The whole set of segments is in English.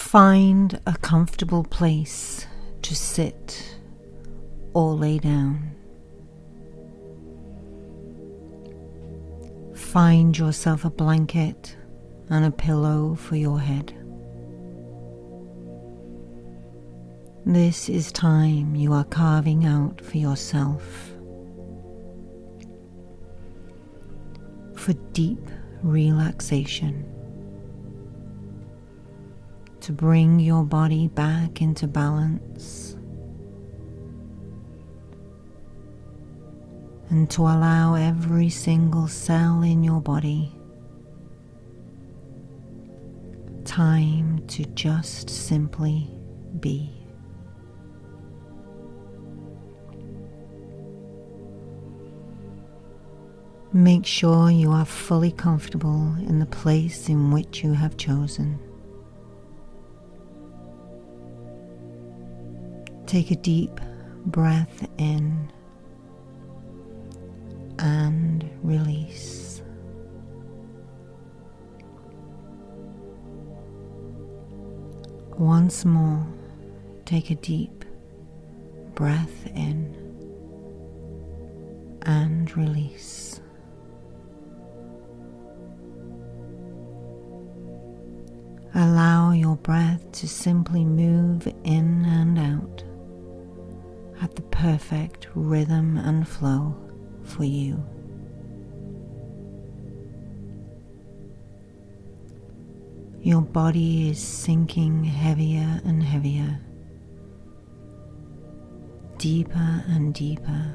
Find a comfortable place to sit or lay down. Find yourself a blanket and a pillow for your head. This is time you are carving out for yourself, for deep relaxation, to bring your body back into balance and to allow every single cell in your body time to just simply be. Make sure you are fully comfortable in the place in which you have chosen. Take a deep breath in and release. Once more, take a deep breath in and release. Allow your breath to simply move in and out at the perfect rhythm and flow for you. Your body is sinking heavier and heavier, deeper and deeper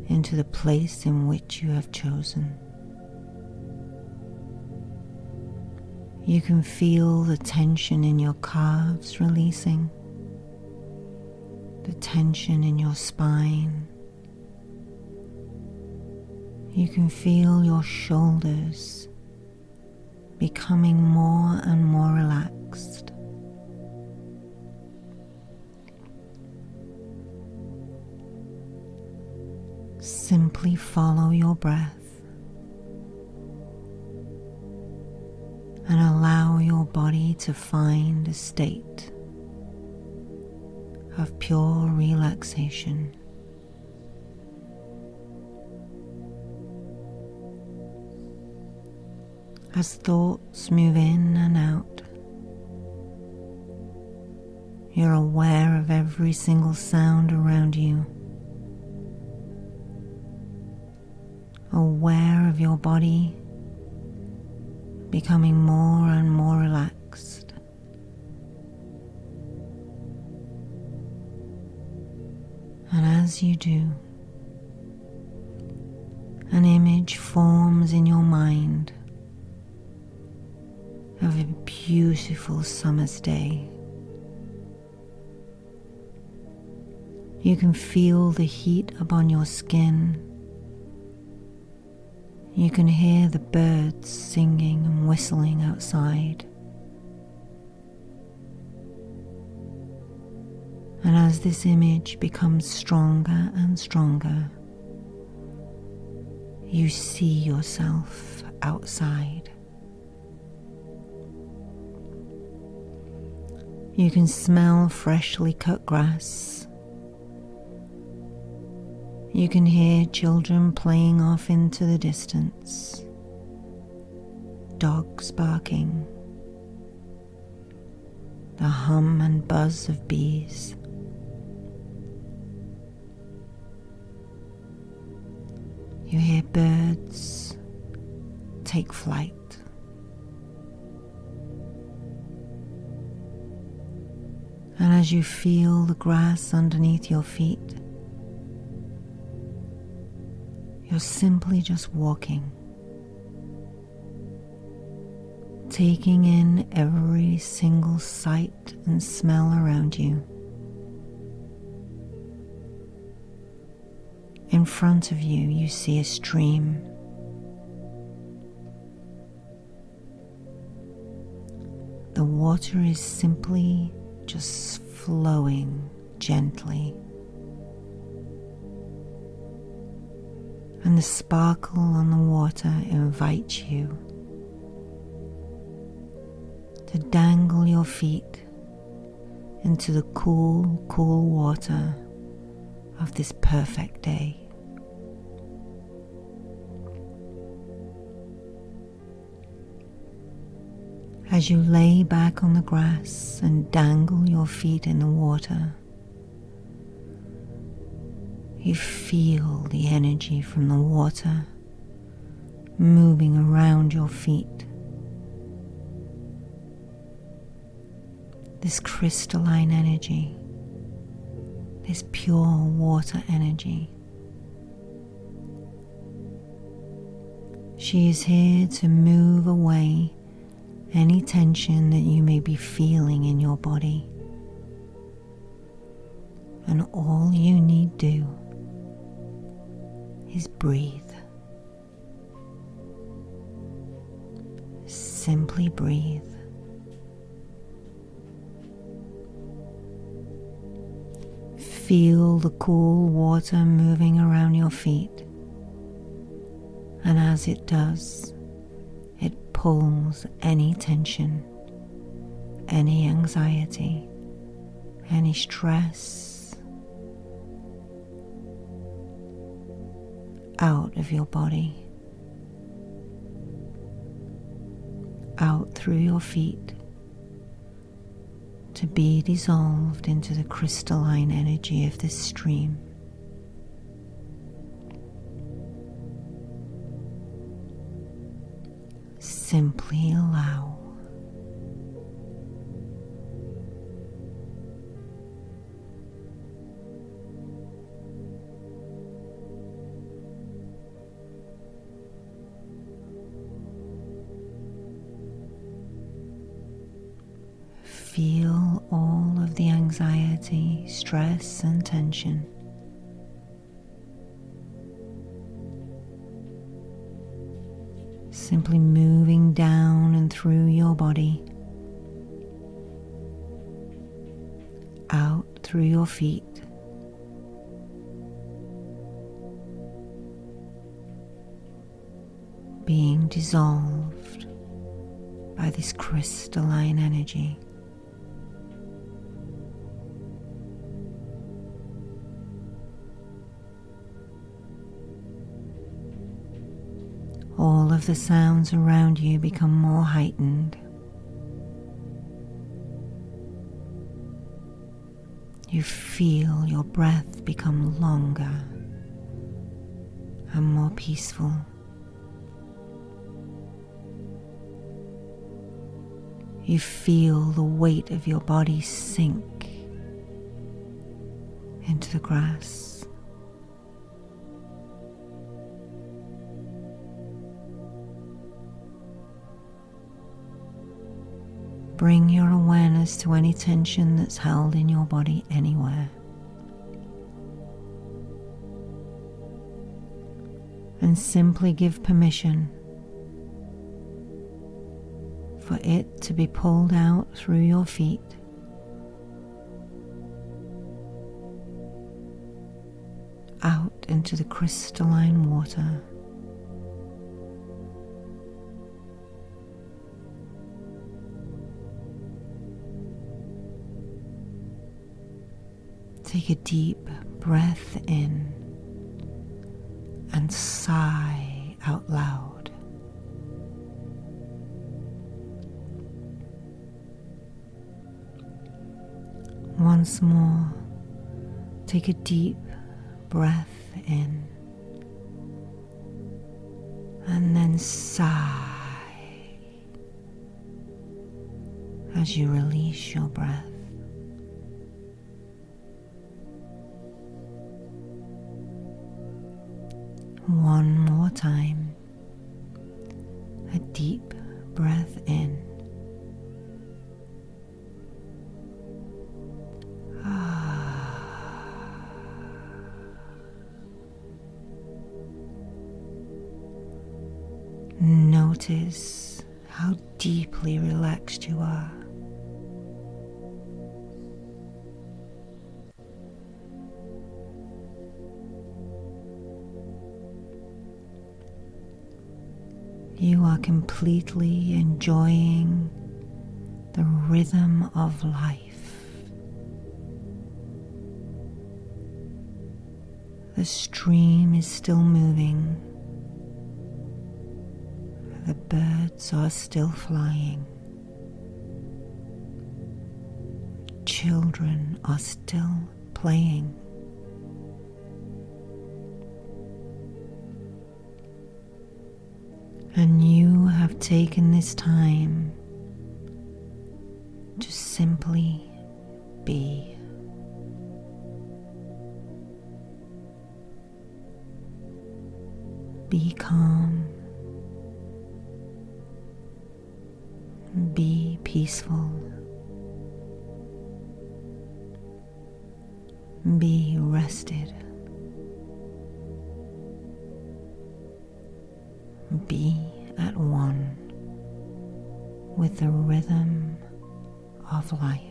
into the place in which you have chosen. You can feel the tension in your calves releasing, the tension in your spine. You can feel your shoulders becoming more and more relaxed. Simply follow your breath and allow your body to find a state of pure relaxation. As thoughts move in and out, you're aware of every single sound around you, aware of your body becoming more and more relaxed. And as you do, an image forms in your mind of a beautiful summer's day. You can feel the heat upon your skin. You can hear the birds singing and whistling outside. And as this image becomes stronger and stronger, you see yourself outside. You can smell freshly cut grass. You can hear children playing off into the distance, dogs barking, the hum and buzz of bees. You hear birds take flight. And as you feel the grass underneath your feet, you're simply just walking, taking in every single sight and smell around you. In front of you, you see a stream. The water is simply just flowing gently, and the sparkle on the water invites you to dangle your feet into the cool, cool water of this perfect day. As you lay back on the grass and dangle your feet in the water, you feel the energy from the water moving around your feet. This crystalline energy, this pure water energy. She is here to move away any tension that you may be feeling in your body. And all you need do is breathe. Simply breathe. Feel the cool water moving around your feet, and as it does, it pulls any tension, any anxiety, any stress out of your body, out through your feet, to be dissolved into the crystalline energy of this stream. Simply allow. Feel all of the anxiety, stress, and tension. Simply moving down and through your body, out through your feet, being dissolved by this crystalline energy. All of the sounds around you become more heightened. You feel your breath become longer and more peaceful. You feel the weight of your body sink into the grass. Bring your awareness to any tension that's held in your body anywhere. And simply give permission for it to be pulled out through your feet, out into the crystalline water. Take a deep breath in and sigh out loud. Once more, take a deep breath in and then sigh as you release your breath. One more time, a deep breath in. Notice how deeply relaxed you are. You are completely enjoying the rhythm of life. The stream is still moving. The birds are still flying. Children are still playing. And you have taken this time to simply be. Be calm. Be peaceful. Be rested. Be at one with the rhythm of life.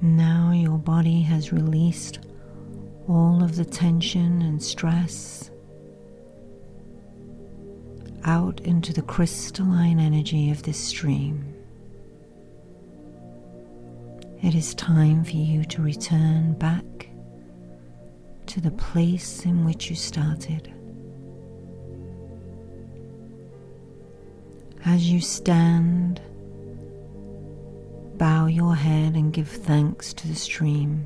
Now your body has released all of the tension and stress out into the crystalline energy of this stream. It is time for you to return back to the place in which you started. As you stand, bow your head and give thanks to the stream.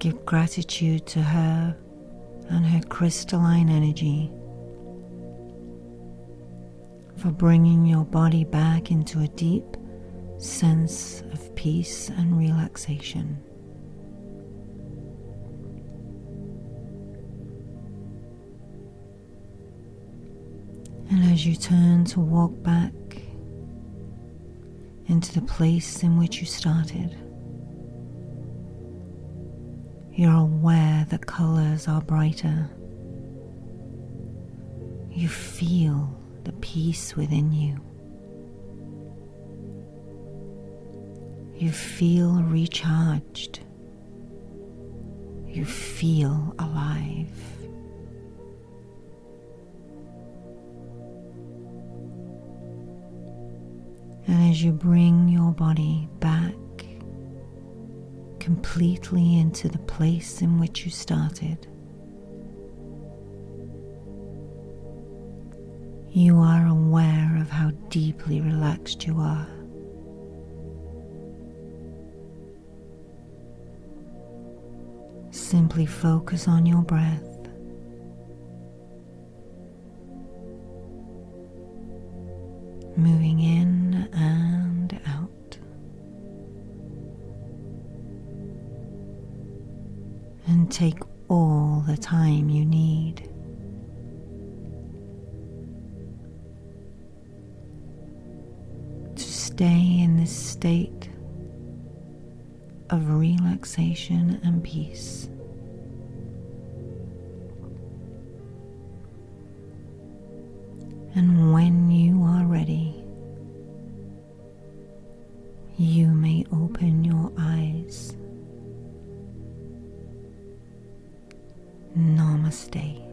Give gratitude to her and her crystalline energy for bringing your body back into a deep sense of peace and relaxation. And as you turn to walk back into the place in which you started, you're aware that colors are brighter. You feel the peace within you. You feel recharged. You feel alive. And as you bring your body back completely into the place in which you started, you are aware of how deeply relaxed you are. Simply focus on your breath. Moving in and out. And take all the time you need. To stay in this state of relaxation and peace. And when you are ready, you may open your eyes. Namaste.